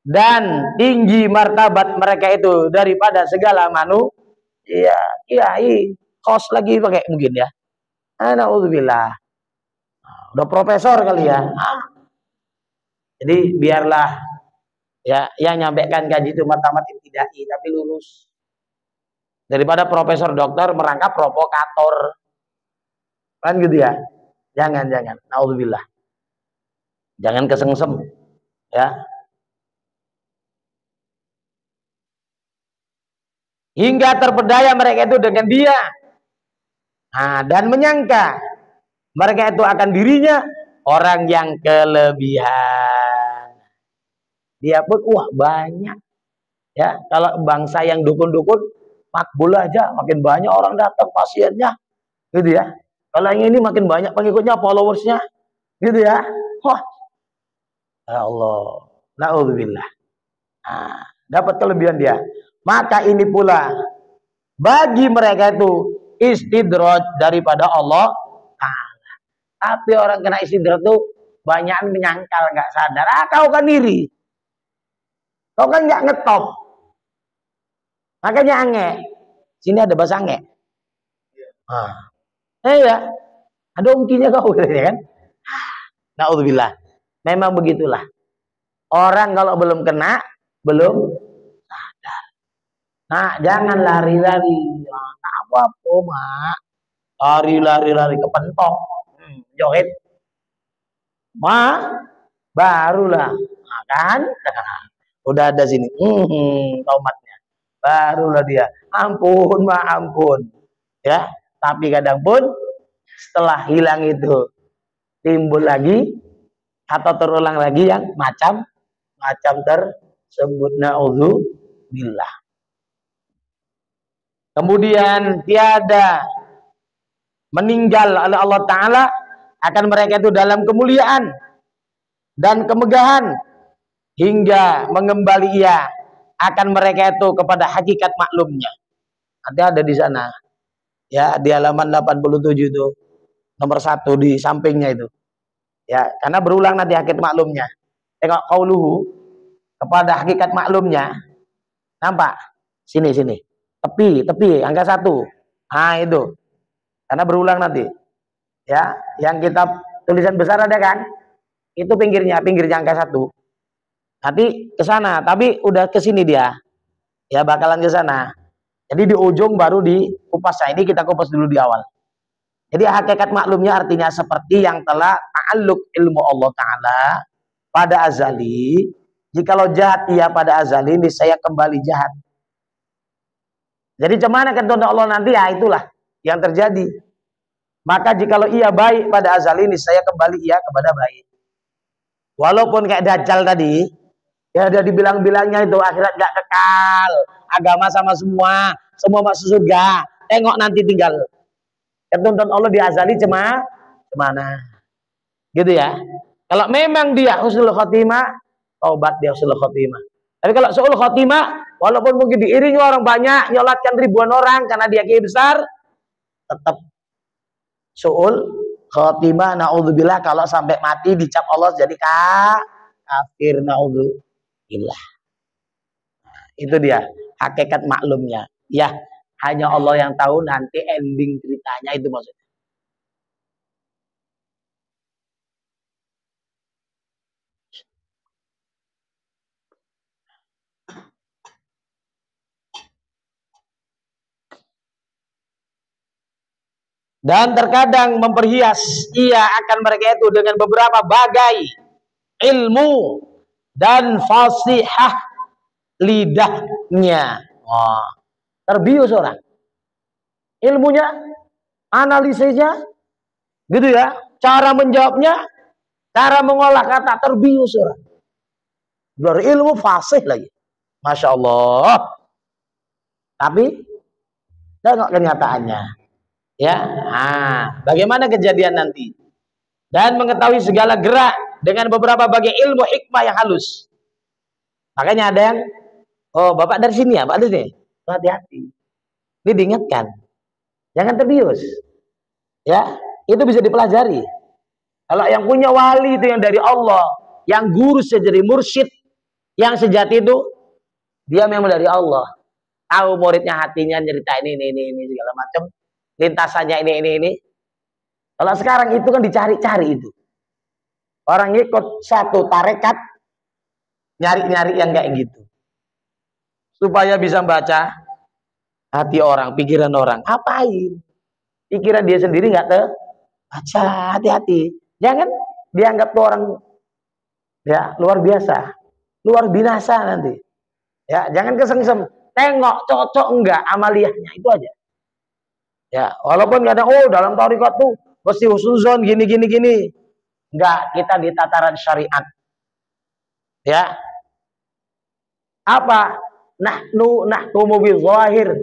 Dan tinggi martabat mereka itu daripada segala manusia. Kiai, kos lagi pakai mungkin ya. Naudzubillah. Udah profesor kali ya. Jadi biarlah ya yang nyampaikan kaji itu martabat ibtidai tapi lurus. Daripada profesor dokter merangkap provokator. Kan gitu ya. Jangan. Naudzubillah. Jangan kesengsem ya. Hingga terpedaya mereka itu dengan dia. Dan menyangka mereka itu akan dirinya orang yang kelebihan. Dia pun banyak. Ya, kalau bangsa yang dukun-dukun makbul aja, makin banyak orang datang pasiennya. Gitu ya. Kalau yang ini makin banyak pengikutnya, followersnya. Gitu ya. Ya Allah. Naudzubillah. Dapat kelebihan dia. Maka ini pula bagi mereka itu istidraj daripada Allah Ta'ala. Tapi orang kena istidraj itu banyak menyangkal, nggak sadar. Kau kan iri. Kau kan nggak ngetop. Makanya ange. Sini ada bahasa ange. Ya. Ada ungkinya kau ya kan? Naudzubillah. Memang begitulah. Orang kalau belum kena, belum sadar. Nah, jangan lari-lari. Nah, apa mak? Lari-lari kepentok. Joget. Barulah. Nah, kan? Udah ada sini. Tomatnya. Barulah dia. Ampun, ampun. Ya, tapi kadang pun setelah hilang itu timbul lagi atau terulang lagi yang macam tersebut. Naudzubillah. Kemudian tiada meninggal oleh Allah Ta'ala akan mereka itu dalam kemuliaan dan kemegahan hingga mengembali ia akan mereka itu kepada hakikat maklumnya. Nanti ada di sana ya, di halaman 87 itu nomor 1 di sampingnya itu ya, karena berulang nanti hakikat maklumnya. Tengok qauluhu, kepada hakikat maklumnya, nampak sini tepi angka 1. Nah itu karena berulang nanti ya, yang kita tulisan besar ada kan, itu pinggir angka 1. Nanti ke sana, tapi udah ke sini dia ya, bakalan ke sana. Jadi di ujung baru dikupas. Nah, ini kita kupas dulu di awal. Jadi hakikat maklumnya artinya seperti yang telah ta'alluq ilmu Allah Ta'ala pada azali. Jikalau jahat ia pada azali, niscaya kembali jahat. Jadi cemana ketentuan Allah nanti, ya itulah yang terjadi. Maka jikalau ia baik pada azali, niscaya kembali ia kepada baik. Walaupun kayak Dajjal tadi, ya udah dibilang-bilangnya itu akhirat gak kekal, agama sama semua masuk surga. Tengok nanti tinggal ketentuan Allah di azali cemana. Gitu ya. Kalau memang dia husnul khotimah, taubat dia husnul khotimah. Tapi kalau su'ul khotimah, walaupun mungkin diiringi orang banyak, nyolatkan ribuan orang karena dia kiai besar, tetap su'ul khotimah. Naudzubillah, kalau sampai mati dicap Allah jadi kafir. Naudzubillah. Nah, itu dia hakikat maklumnya. Ya, hanya Allah yang tahu nanti ending ceritanya, itu maksudnya. Dan terkadang memperhias ia akan mereka itu dengan beberapa bagai ilmu dan fasihah lidahnya. Wah, terbius orang. Ilmunya, analisisnya, gitu ya. Cara menjawabnya, cara mengolah kata, terbius orang. Berilmu fasih lagi. Masya Allah. Tapi, tengok kenyataannya. Ya, bagaimana kejadian nanti? Dan mengetahui segala gerak dengan beberapa bagai ilmu hikmah yang halus. Makanya ada yang, oh bapak dari sini ya, pak dari sini. Hati-hati. Ini diingatkan, jangan terbius. Ya, itu bisa dipelajari. Kalau yang punya wali itu yang dari Allah, yang guru sejati mursyid, yang sejati itu dia memang dari Allah. Tahu muridnya hatinya cerita ini segala macam. Lintasannya ini. Kalau sekarang itu kan dicari-cari itu. Orang ikut satu tarekat, nyari-nyari yang kayak gitu. Supaya bisa baca hati orang, pikiran orang. Apain? Pikiran dia sendiri nggak terbaca. Hati-hati. Jangan dianggap tuh orang ya luar biasa, luar binasa nanti. Ya, jangan kesengsem. Tengok cocok enggak amaliyahnya, itu aja. Ya, walaupun kadang dalam tarekat tuh mesti husnuzon gini. Enggak, kita di tataran syariat. Ya. Apa? Nahkumu bizahir.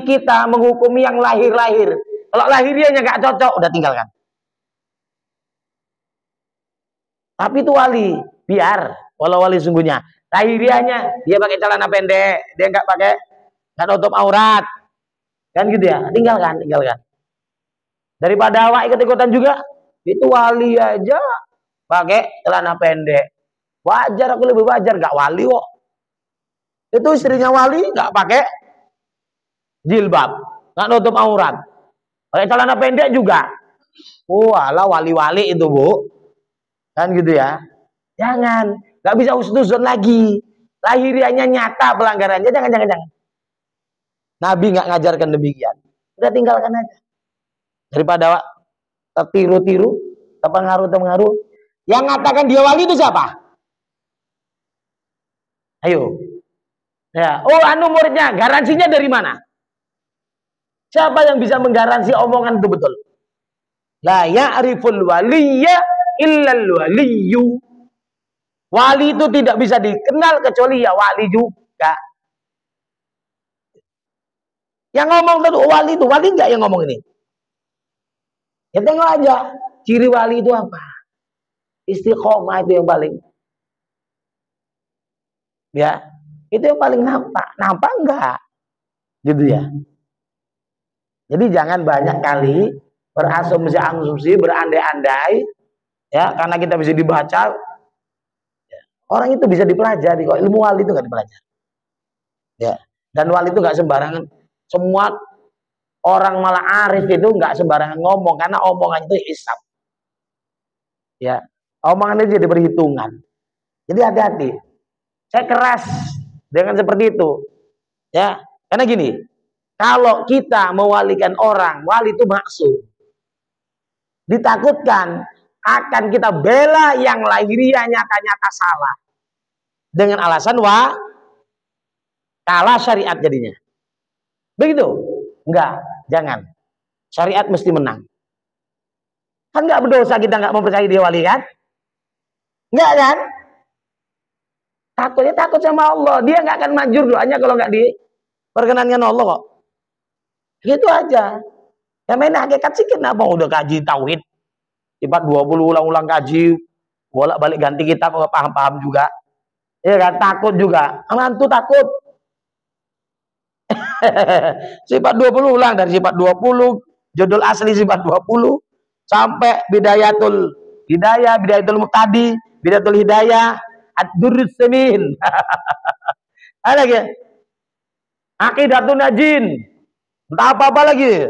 Kita menghukumi yang lahir-lahir. Kalau lahiriahnya enggak cocok, udah tinggalkan. Tapi itu wali, biar walau wali sungguhnya. Lahiriahnya dia pakai celana pendek, dia enggak pakai, nggak nutup aurat, kan gitu ya, tinggalkan. Daripada awak ikut-ikutan juga, itu wali aja pakai celana pendek, wajar, aku lebih wajar, nggak wali kok. Itu istrinya wali nggak pakai jilbab, nggak nutup aurat, pakai celana pendek juga. Walah wali-wali itu bu, kan gitu ya. Jangan, nggak bisa husnuzon lagi. lahirianya nyata pelanggarannya, jangan. Nabi nggak ngajarkan demikian. Udah tinggalkan aja. Daripada tertiru-tiru, terpengaruh. Yang mengatakan dia wali itu siapa? Ayo. Ya, oh anu muridnya, garansinya dari mana? Siapa yang bisa menggaransi omongan itu betul? La ya'riful waliyya illal waliyyu. Wali itu tidak bisa dikenal kecuali ya wali juga. Yang ngomong tadi wali itu, wali enggak yang ngomong ini? Ya tengok aja, ciri wali itu apa? Istiqomah itu yang paling. Ya, itu yang paling nampak. Nampak enggak? Gitu ya. Jadi jangan banyak kali berasumsi, berandai-andai, ya, karena kita bisa dibaca. Orang itu bisa dipelajari, kok ilmu wali itu nggak dipelajari. Ya, dan wali itu nggak sembarangan. Semua orang malah arif itu nggak sembarangan ngomong, karena omongan itu hisab. Ya, omongan itu jadi perhitungan. Jadi hati-hati. Saya keras dengan seperti itu. Ya, karena gini, kalau kita mewalikan orang, wali itu maksum. Ditakutkan akan kita bela yang lahiriah nyata-nyata salah. Dengan alasan kalah syariat jadinya. Begitu? Enggak, jangan. Syariat mesti menang. Kan enggak berdosa kita enggak mempercayai dia wali kan? Enggak kan? Takutnya takut sama Allah. Dia enggak akan manjur doanya kalau enggak diperkenankan Allah kok. Gitu aja. Ya main hakikat sih kenapa udah kaji tauhid. Sifat 20 ulang-ulang kaji, bolak-balik ganti kitab kok paham-paham juga. Ya kan, takut juga. Mantu takut. Sifat 20 ulang dari sifat 20, judul asli sifat 20 sampai bidayatul hidayah, bidayatul muqtadi, bidayatul hidayah, ad-durrus samin. Ada lagi? Aqidatun najin. Entah apa-apa lagi.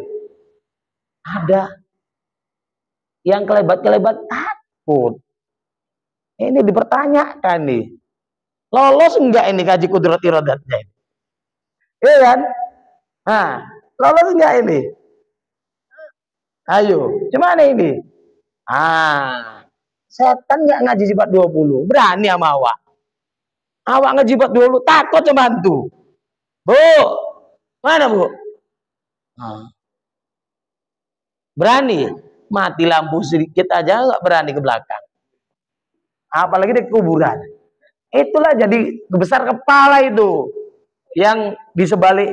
Ada yang kelebat-kelebat takut. Ini dipertanyakan nih. Lolos enggak ini kaji kudrat iradatnya? Iya kan? Nah, lolos enggak ini? Ayo, gimana ini? Setan enggak ngaji sifat 20. Berani sama awak. Awak ngaji sifat 20, takut sama hantu. Bu, mana bu? Berani. Mati lampu sedikit aja enggak berani ke belakang. Apalagi di kuburan. Itulah jadi besar kepala itu yang di sebalik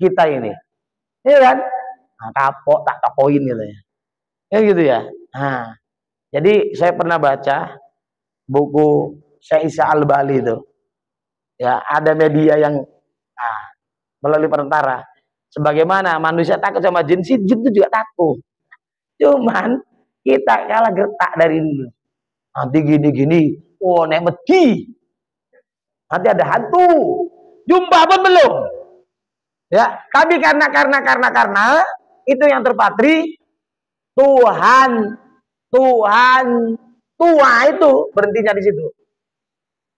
kita ini, iya kan? Nah, kapok tak kapoin gitu ya, gitu ya. Nah, jadi saya pernah baca buku Syekh Isa Al-Bali itu, ya ada media yang melalui perantara. Sebagaimana manusia takut sama jin, si jin itu juga takut. Cuman kita kalah gertak dari dulu. Nanti gini-gini, oh nek mati. Nanti ada hantu. Jumpa pun belum. Ya, tapi karena itu yang terpatri Tuhan tua itu berhentinya di situ.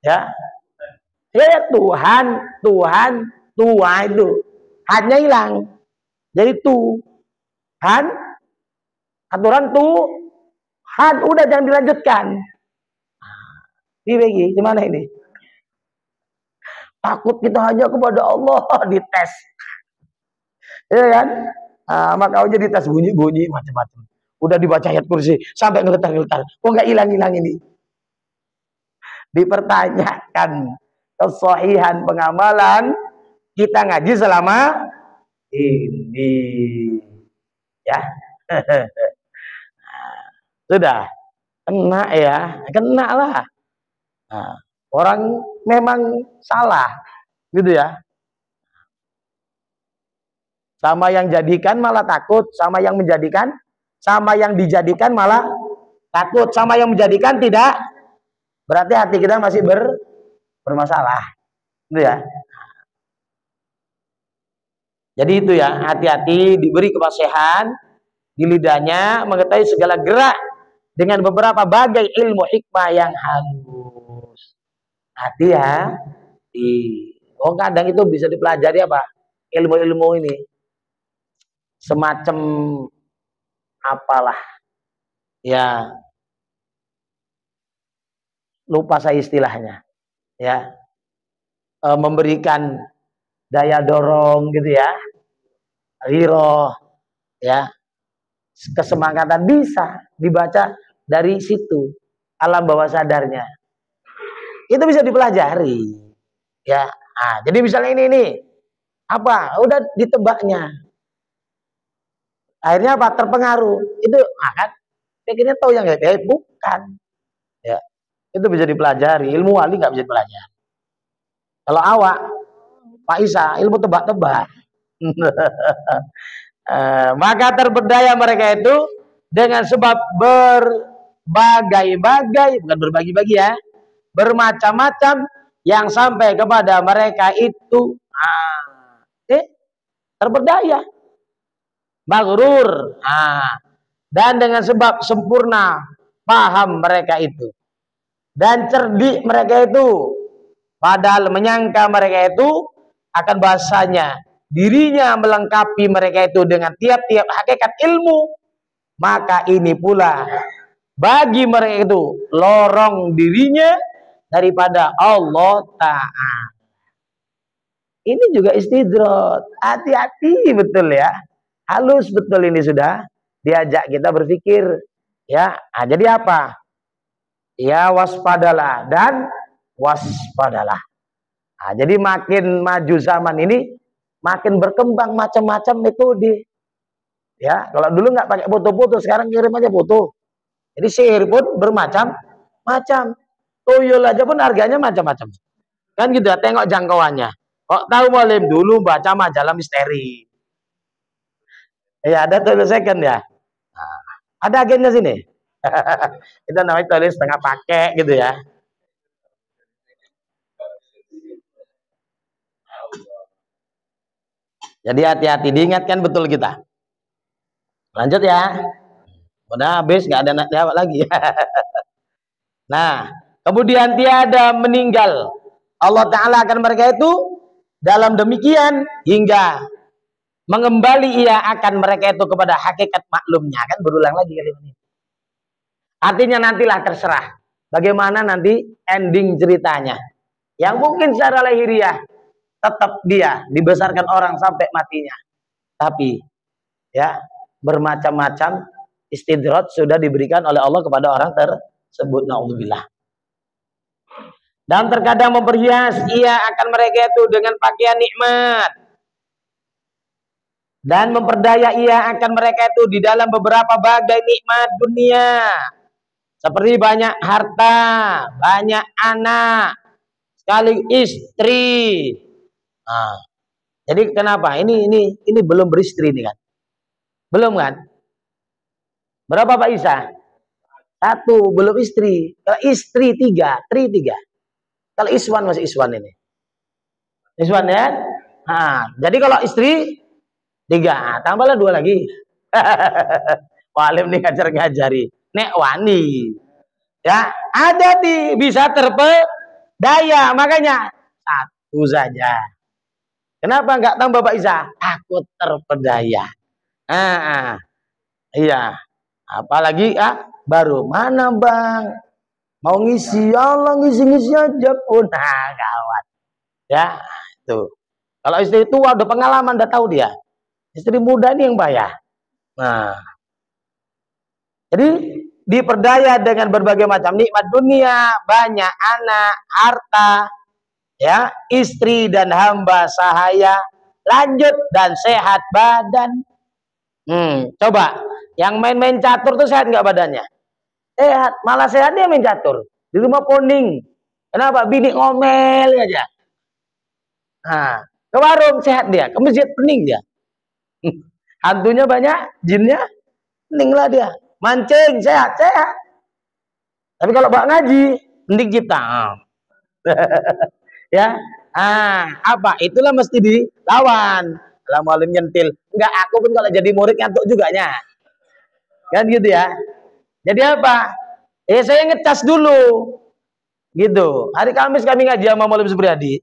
Ya. Ya Tuhan tua itu hanya hilang. Jadi Tuhan aturan Tuhan udah jangan dilanjutkan. Ini gimana ini? Takut kita hanya kepada Allah, dites. Iya kan? Maka aja dites bunyi-bunyi macam-macam. Udah dibaca ayat kursi sampai ngeletar-ngeletar. Kok nggak hilang-hilang ini? Dipertanyakan kesahihan pengamalan kita ngaji selama ini. Ya. Sudah. Kena ya. Kena lah. Orang memang salah, gitu ya. Sama yang jadikan malah takut, sama yang menjadikan, sama yang dijadikan malah takut, sama yang menjadikan tidak. Berarti hati kita masih bermasalah, gitu ya. Jadi itu ya, hati-hati diberi kefasihan di lidahnya, mengetahui segala gerak dengan beberapa bagai ilmu hikmah yang halus. Hati ya. Oh, kadang itu bisa dipelajari apa? Ilmu-ilmu ini. Semacam apalah. Ya, lupa saya istilahnya. Ya, memberikan daya dorong gitu ya. Riroh, ya. Kesemangatan bisa dibaca dari situ. Alam bawah sadarnya. Itu bisa dipelajari. Ya. Nah, jadi misalnya ini apa? Udah ditebaknya. Akhirnya apa? Terpengaruh. Itu kan akhirnya tahu yang bukan. Ya. Itu bisa dipelajari. Ilmu wali nggak bisa dipelajari. Kalau awak, Pak Isa, ilmu tebak-tebak. Maka terpedaya mereka itu dengan sebab berbagai-bagai, bukan berbagi-bagi ya, bermacam-macam yang sampai kepada mereka itu terpedaya, maghrur, dan dengan sebab sempurna paham mereka itu dan cerdik mereka itu, padahal menyangka mereka itu akan bahasanya dirinya melengkapi mereka itu dengan tiap-tiap hakikat ilmu, maka ini pula bagi mereka itu lorong dirinya daripada Allah Ta'ala. Ini juga istidrot, hati-hati betul ya, halus betul ini sudah diajak kita berpikir ya. Nah, jadi apa? Ya waspadalah dan waspadalah. Nah, jadi makin maju zaman ini makin berkembang macam-macam metode. Ya, kalau dulu nggak pakai foto-foto, sekarang kirim aja foto. Jadi sihir pun bermacam-macam. Tuyul aja pun harganya macam-macam. Kan gitu ya, tengok jangkauannya. Kok tahu Mualim dulu baca majalah misteri. Ya, ada tulis second ya. Nah, ada agennya sini. Kita namanya tulis setengah pakai gitu ya. Jadi hati-hati, diingatkan betul kita. Lanjut ya. Udah habis, nggak ada nak jawab lagi. Nah, kemudian tiada meninggal. Allah Ta'ala akan mereka itu dalam demikian hingga mengembali ia akan mereka itu kepada hakikat maklumnya. Kan berulang lagi kali ini. Artinya nantilah terserah bagaimana nanti ending ceritanya. Yang mungkin secara lahiriah tetap dia dibesarkan orang sampai matinya. Tapi ya bermacam-macam istidrat sudah diberikan oleh Allah kepada orang tersebut, naudzubillah. Dan terkadang memperhias ia akan mereka itu dengan pakaian nikmat, dan memperdaya ia akan mereka itu di dalam beberapa bagai nikmat dunia, seperti banyak harta, banyak anak, sekali istri. Nah, jadi kenapa ini belum beristri nih kan? Belum kan? Berapa Pak Isa? 1, belum istri. Kalau istri 3, tri 3. Kalau iswan masih iswan ini. Iswan ya? Nah, jadi kalau istri 3, tambahlah 2 lagi. Walim nih ngajar-ngajari. Nek wani. Ya, ada bisa terpedaya, makanya 1 saja. Kenapa enggak tambah Pak Isa? Takut terpedaya. Iya. Apalagi baru mana Bang? Mau ngisi, Allah ngisi-ngisi aja pun. Nah, gawat. Ya, itu. Kalau istri tua udah pengalaman, udah tahu dia. Istri muda ini yang bahaya. Nah. Jadi diperdaya dengan berbagai macam nikmat dunia, banyak anak, harta, ya, istri dan hamba sahaya, lanjut dan sehat badan. Coba yang main-main catur tuh sehat nggak badannya? Sehat, malah sehat dia main catur di rumah poning. Kenapa? Bini ngomel aja. Nah, ke warung sehat dia, ke masjid pening dia. Hantunya banyak, jinnya pening lah dia. Mancing sehat. Tapi kalau bak ngaji, mending kita. Ya, apa? Itulah mesti dilawan. Kalau mau nyentil, enggak, aku pun kalau jadi murid ngantuk juga nya. Kan gitu ya. Jadi apa? Saya ngecas dulu. Gitu. Hari Kamis kami ngaji sama Maulid Supriyadi.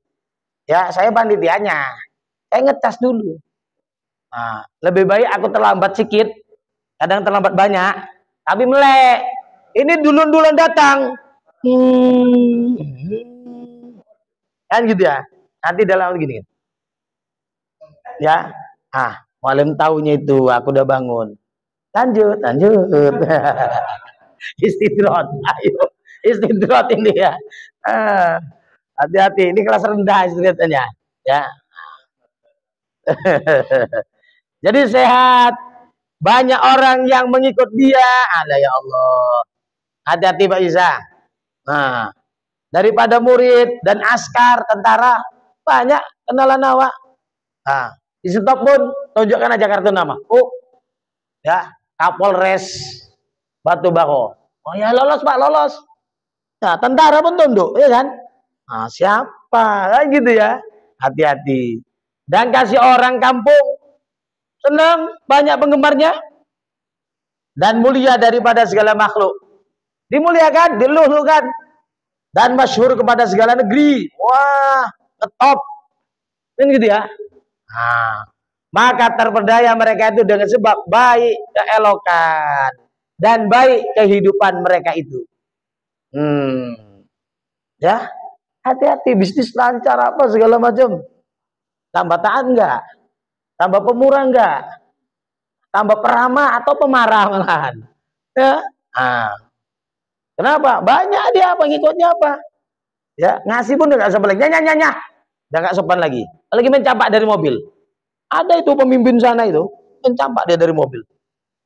Ya, saya panitianya. Saya ngecas dulu. Nah, lebih baik aku terlambat sedikit, kadang terlambat banyak, tapi melek. Ini duluan datang. Kan gitu ya. Nanti dalam gini. Ya. Malam tahunya itu aku udah bangun. Lanjut. Istidrot. Ayo. Istidrot ini ya. Hati-hati, ini kelas rendah istidrotnya. Ya. Jadi sehat. Banyak orang yang mengikut dia. Ada ya Allah. Hati-hati Pak Isa. Nah, daripada murid dan askar tentara banyak kenalan awak. Nah, di stop pun tunjukkan aja kartu nama. Ya, Kapolres Batu Bako. Oh ya lolos Pak, lolos. Nah, tentara pun tunduk, ya kan? Nah, siapa? Nah, gitu ya. Hati-hati. Dan kasih orang kampung senang, banyak penggemarnya dan mulia daripada segala makhluk. Dimuliakan, diluhurkan dan masyhur kepada segala negeri. Wah, top. Kan gitu ya. Nah, maka terperdaya mereka itu dengan sebab baik keelokan dan baik kehidupan mereka itu. Ya, hati-hati, bisnis lancar apa segala macam. Tambah taat enggak? Tambah pemurah enggak? Tambah peramah atau pemarah malahan? Ya. Kenapa? Banyak dia pengikutnya apa? Ya, ngasih pun enggak sopan lagi. Nyanya. Udah enggak sopan lagi. Lagi mencampak dari mobil. Ada itu pemimpin sana itu, mencampak dia dari mobil.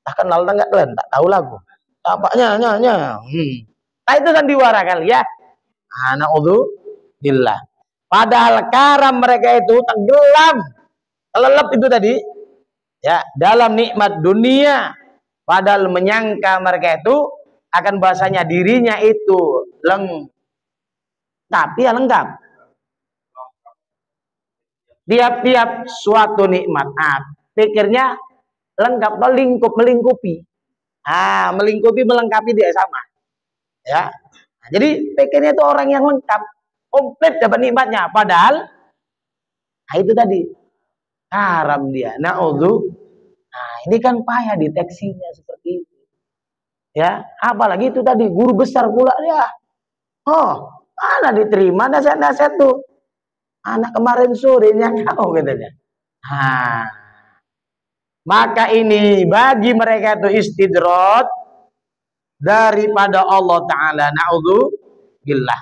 Tak kenal enggak kalian? Tak tahu lagu. Campaknya. Nah, itu sandiwara kali ya. Na'udzubillah. Padahal karam mereka itu tenggelam, kelelep itu tadi, ya, dalam nikmat dunia. Padahal menyangka mereka itu akan bahasanya dirinya itu lengkap, ya lengkap. Tiap-tiap suatu nikmat, pikirnya lengkap atau melingkupi. Melingkupi melengkapi dia sama. Ya. Nah, jadi pikirnya itu orang yang lengkap, komplit dapat nikmatnya, padahal itu tadi haram dia. Ini kan payah deteksinya seperti itu. Ya, apalagi itu tadi guru besar pula dia. Mana diterima nasihat-nasihat tuh. Anak kemarin sorenya kau katanya. Maka ini bagi mereka itu istidrot daripada Allah Ta'ala. Na'udzubillah.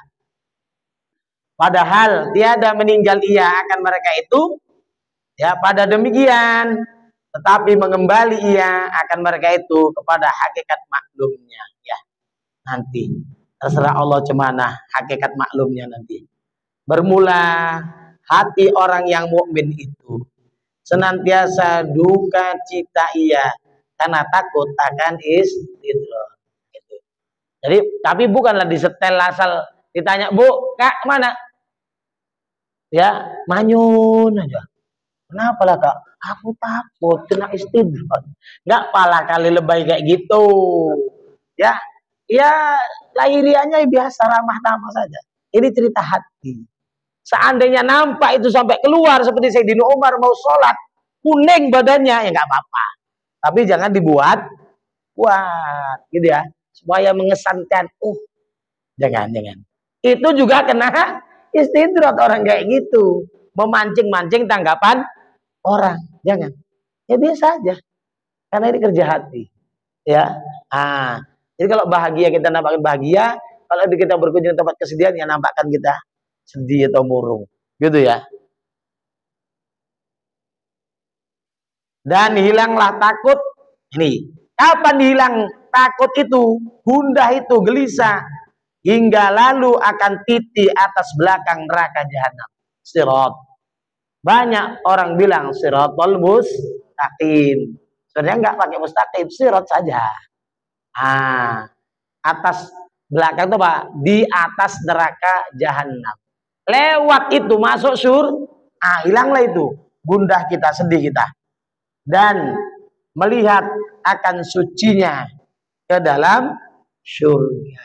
Padahal tiada meninggal ia akan mereka itu, ya, pada demikian, tetapi mengembali ia akan mereka itu kepada hakikat maklumnya. Ya, nanti terserah Allah cemana hakikat maklumnya nanti. Bermula hati orang yang mukmin itu senantiasa duka cita ia karena takut akan istidrot. Gitu. Jadi, tapi bukanlah disetel asal ditanya, Bu, Kak mana? Ya, manyun aja. Kenapa lah Kak? Aku takut kena istidrot. Nggak pala kali lebay kayak gitu. Ya, lahiriannya biasa ramah-tamah saja. Ini cerita hati. Seandainya nampak itu sampai keluar seperti Sayyidina Umar mau sholat, kuning badannya, ya nggak apa-apa. Tapi jangan dibuat gitu ya, supaya mengesankan. Jangan. Itu juga kena istidrot orang kayak gitu, memancing-mancing tanggapan orang. Jangan. Ya biasa aja. Karena ini kerja hati. Ya. Jadi kalau bahagia kita nampakkan bahagia, kalau kita berkunjung tempat kesedihan ya nampakkan kita sedih atau murung. Gitu ya. Dan hilanglah takut. Ini. Kapan hilang takut itu? Gundah itu, gelisah. Hingga lalu akan titi atas belakang neraka jahanam. Sirat. Banyak orang bilang siratul mustaqim. Sebenarnya enggak pakai mustaqim, sirat saja. Atas belakang itu Pak, di atas neraka jahanam. Lewat itu masuk hilanglah itu gundah kita, sedih kita. Dan melihat akan sucinya ke dalam surga.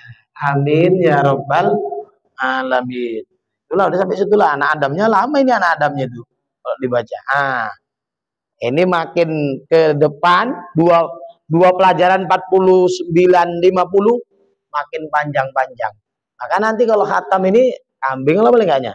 Amin ya rabbal alamin. Itulah udah sampai situlah. Anak Adamnya lama ini anak Adamnya itu kalau dibaca. Ini makin ke depan dua pelajaran 49 50 makin panjang-panjang. Maka nanti kalau khatam ini kambing lah paling enggaknya.